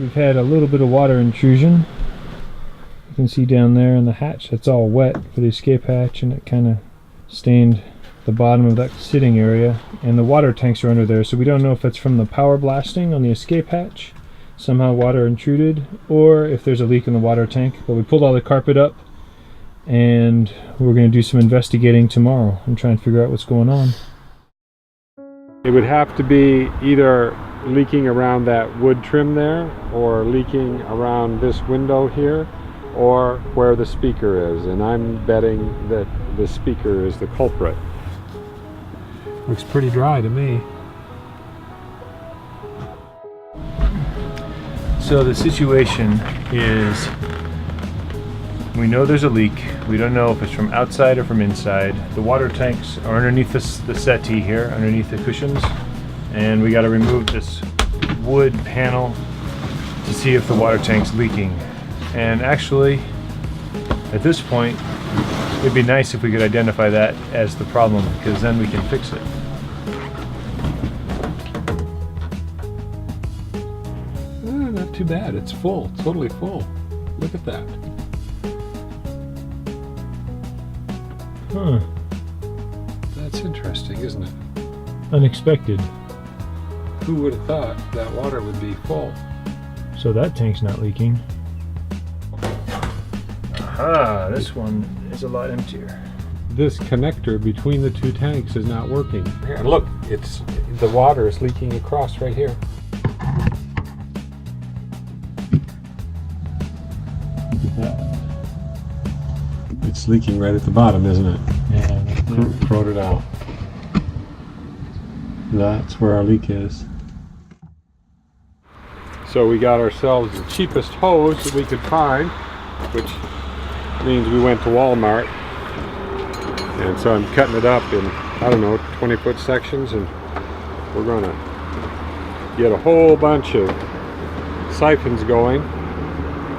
we've had a little bit of water intrusion. You can see down there in the hatch, that's all wet for the escape hatch, and it kind of stained the bottom of that sitting area. And the water tanks are under there, so we don't know if that's from the power blasting on the escape hatch. Somehow water intruded, or if there's a leak in the water tank. But we pulled all the carpet up, and we're going to do some investigating tomorrow and try and figure out what's going on. It would have to be either leaking around that wood trim there, or leaking around this window here, or where the speaker is, and I'm betting that the speaker is the culprit. Looks pretty dry to me. So the situation is, we know there's a leak. We don't know if it's from outside or from inside. The water tanks are underneath the settee here, underneath the cushions, and we got to remove this wood panel to see if the water tank's leaking. And actually, at this point, it'd be nice if we could identify that as the problem, because then we can fix it. Not too bad. It's full. Totally full. Look at that. Huh. That's interesting, isn't it? Unexpected. Who would have thought that water would be full? So that tank's not leaking. Aha, this one is a lot emptier. This connector between the two tanks is not working. Here, look, the water is leaking across right here. It's leaking right at the bottom, isn't it? Yeah. Throw it out. That's where our leak is. So we got ourselves the cheapest hose that we could find, which means we went to Walmart. And so I'm cutting it up in, I don't know, 20-foot sections, and we're gonna get a whole bunch of siphons going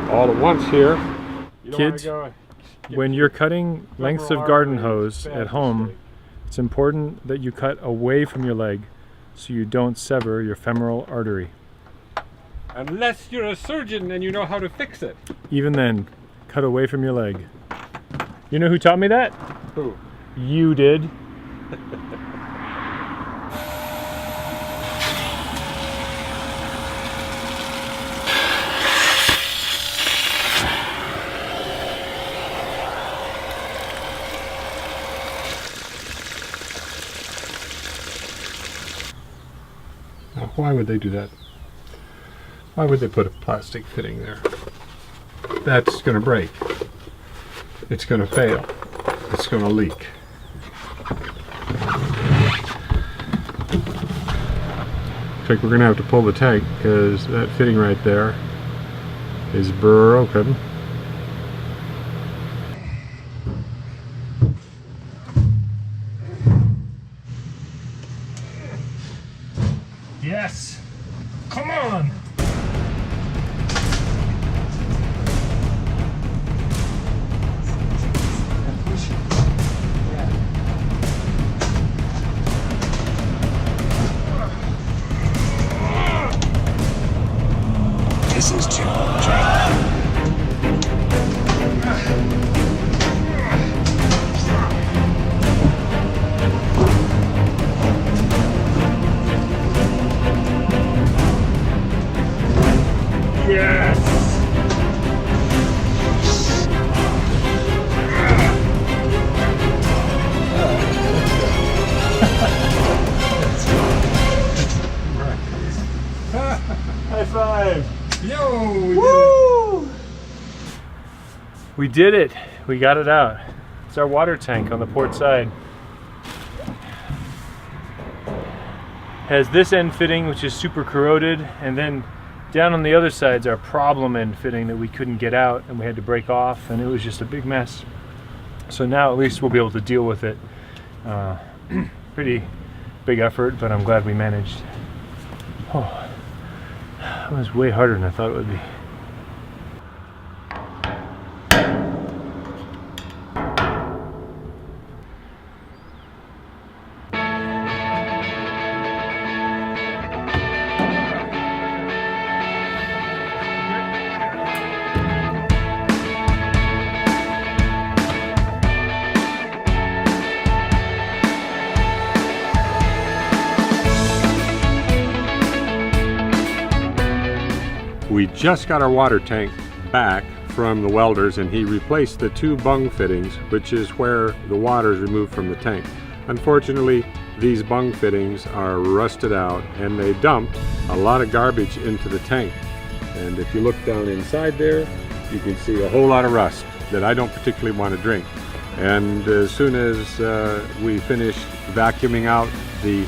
all at once here. Kids, when you're cutting lengths of garden hose at home, it's important that you cut away from your leg so you don't sever your femoral artery. Unless you're a surgeon and you know how to fix it. Even then, cut away from your leg. You know who taught me that? Who? You did. Now, why would they do that? Why would they put a plastic fitting there? That's going to break. It's going to fail. It's going to leak. Looks like we're going to have to pull the tank because that fitting right there is broken. Yes! Come on! This is too much. Yes! High five! Yo! Woo! We did it! We got it out. It's our water tank on the port side. Has this end fitting, which is super corroded, and then down on the other side's our problem end fitting that we couldn't get out and we had to break off, and it was just a big mess. So now at least we'll be able to deal with it. Pretty big effort, but I'm glad we managed. Oh, it was way harder than I thought it would be. We just got our water tank back from the welders, and he replaced the 2 bung fittings, which is where the water is removed from the tank. Unfortunately, these bung fittings are rusted out, and they dumped a lot of garbage into the tank. And if you look down inside there, you can see a whole lot of rust that I don't particularly want to drink. And as soon as we finish vacuuming out the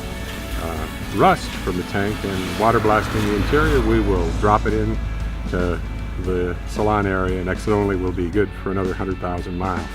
rust from the tank and water blasting the interior, we will drop it in to the salon area, and exit only will be good for another 100,000 miles.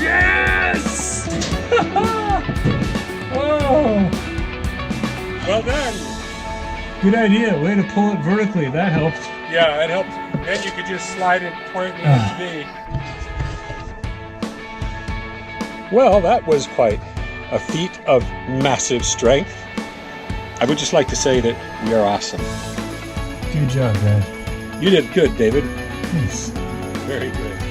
Yes! Oh! Well done! Good idea. Way to pull it vertically. That helped. Yeah, it helped. Then you could just slide it where it needs to be. Well, that was quite a feat of massive strength. I would just like to say that we are awesome. Good job, Dad. You did good, David. Thanks. Very good.